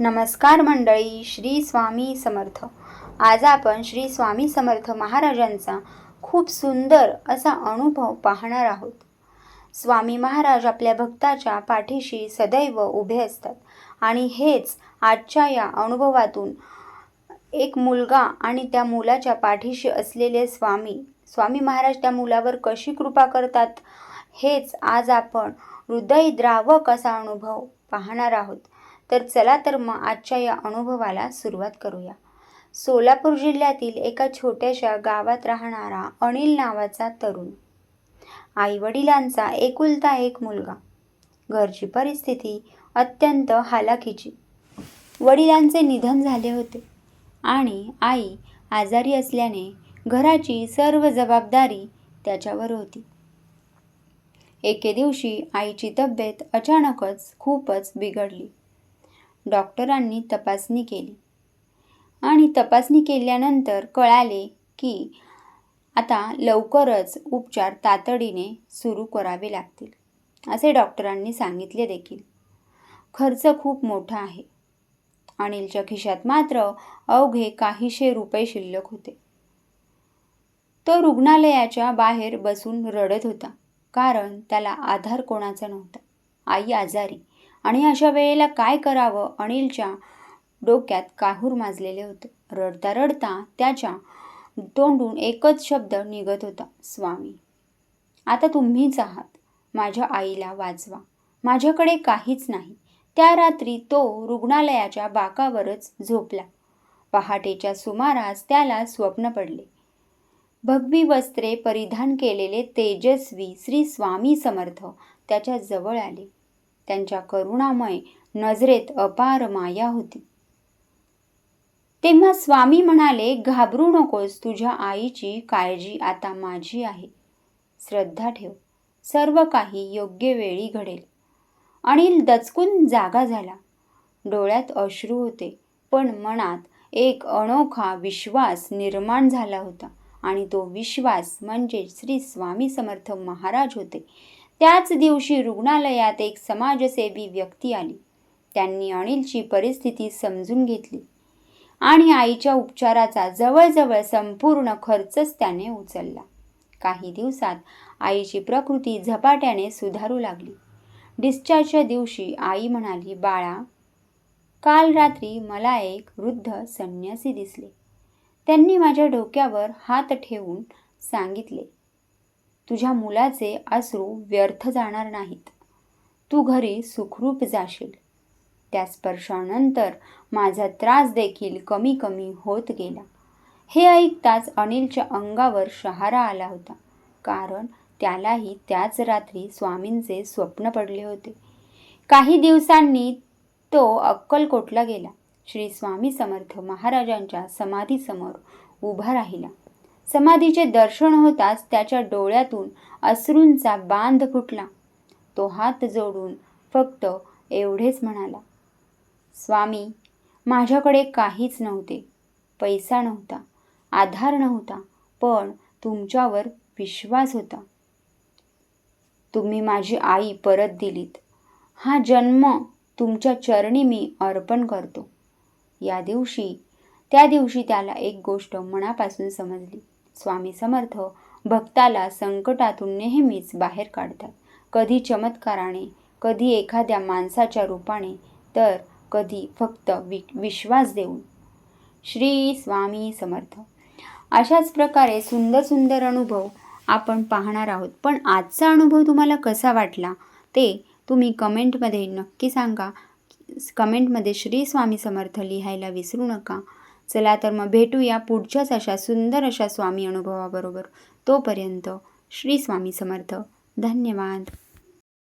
नमस्कार मंडळी, श्री स्वामी समर्थ. आज आपण श्री स्वामी समर्थ महाराजांचा खूप सुंदर असा अनुभव पाहणार आहोत. स्वामी महाराज आपल्या भक्ताच्या पाठीशी सदैव उभे असतात आणि हेच आजच्या या अनुभवातून एक मुलगा आणि त्या मुलाच्या पाठीशी असलेले स्वामी महाराज त्या मुलावर कशी कृपा करतात, हेच आज आपण हृदयद्रावक असा अनुभव पाहणार आहोत. तर चला तर मग आजच्या या अनुभवाला सुरुवात करूया. सोलापूर जिल्ह्यातील एका छोट्याशा गावात राहणारा अनिल नावाचा तरुण. आईवडिलांचा एकुलता एक मुलगा. घरची परिस्थिती अत्यंत हालाखीची. वडिलांचे निधन झाले होते आणि आई आजारी असल्याने घराची सर्व जबाबदारी त्याच्यावर होती. एके दिवशी आईची तब्येत अचानकच खूपच बिघडली. डॉक्टरांनी तपासणी केली आणि तपासणी केल्यानंतर कळाले की आता लवकरच उपचार तातडीने सुरू करावे लागतील, असे डॉक्टरांनी सांगितले देखील. खर्च खूप मोठा आहे. अनिलच्या खिशात मात्र अवघे काहीशे रुपये शिल्लक होते. तो रुग्णालयाच्या बाहेर बसून रडत होता, कारण त्याला आधार कोणाचा नव्हता. आई आजारी आणि अशा वेळेला काय करावं, अनिलच्या डोक्यात काहूर माजलेले होते. रडता रडता त्याच्या तोंडून एकच शब्द निघत होता, स्वामी. आता तुम्हीच आहात. माझ्या आईला वाचवा. माझ्याकडे काहीच नाही. त्या रात्री तो रुग्णालयाच्या बाकावरच झोपला. पहाटेच्या सुमारास त्याला स्वप्न पडले. भगवी वस्त्रे परिधान केलेले तेजस्वी श्री स्वामी समर्थ त्याच्या जवळ आले. त्यांच्या करुणामय नजरेत अपार माया होती. तेव्हा स्वामी म्हणाले, घाबरू नकोस. तुझ्या आईची काळजी आता माझी आहे. श्रद्धा ठेव. सर्व काही योग्य वेळी घडेल. अनिल दचकून जागा झाला. डोळ्यात अश्रू होते, पण मनात एक अनोखा विश्वास निर्माण झाला होता आणि तो विश्वास म्हणजे श्री स्वामी समर्थ महाराज होते. त्याच दिवशी रुग्णालयात एक समाजसेवी व्यक्ती आली. त्यांनी अनिलची परिस्थिती समजून घेतली आणि आईच्या उपचाराचा जवळजवळ संपूर्ण खर्चच त्याने उचलला. काही दिवसात आईची प्रकृती झपाट्याने सुधारू लागली. डिस्चार्जच्या दिवशी आई म्हणाली, बाळा, काल रात्री मला एक वृद्ध संन्यासी दिसले. त्यांनी माझ्या डोक्यावर हात ठेवून सांगितले, तुझ्या मुलाचे अश्रू व्यर्थ जाणार नाहीत. तू घरी सुखरूप जाशील. त्या स्पर्शानंतर माझा त्रास देखील कमी कमी होत गेला. हे ऐकताच अनिलच्या अंगावर शहारा आला होता, कारण त्यालाही त्याच रात्री स्वामींचे स्वप्न पडले होते. काही दिवसांनी तो अक्कलकोटला गेला. श्री स्वामी समर्थ महाराजांच्या समाधीसमोर उभा राहिला. समाधीचे दर्शन होताच त्याच्या डोळ्यातून अश्रूंचा बांध फुटला. तो हात जोडून फक्त एवढेच म्हणाला, स्वामी, माझ्याकडे काहीच नव्हते. पैसा नव्हता, आधार नव्हता, पण तुमच्यावर विश्वास होता. तुम्ही माझी आई परत दिलीत. हा जन्म तुमच्या चरणी मी अर्पण करतो. त्या दिवशी त्याला एक गोष्ट मनापासून समजली. स्वामी समर्थ भक्ताला संकटातून नेहमीच बाहेर काढतात. कधी चमत्काराने, कधी एखाद्या माणसाच्या रूपाने, तर कधी फक्त विश्वास देऊन. श्री स्वामी समर्थ. अशाच प्रकारे सुंदर सुंदर अनुभव आपण पाहणार आहोत. पण आजचा अनुभव तुम्हाला कसा वाटला ते तुम्ही कमेंटमध्ये नक्की सांगा. कमेंटमध्ये श्री स्वामी समर्थ लिहायला विसरू नका. चला तर मग भेटूया पुढच्याच अशा सुंदर अशा स्वामी अनुभवाबरोबर. तोपर्यंत श्री स्वामी समर्थ. धन्यवाद.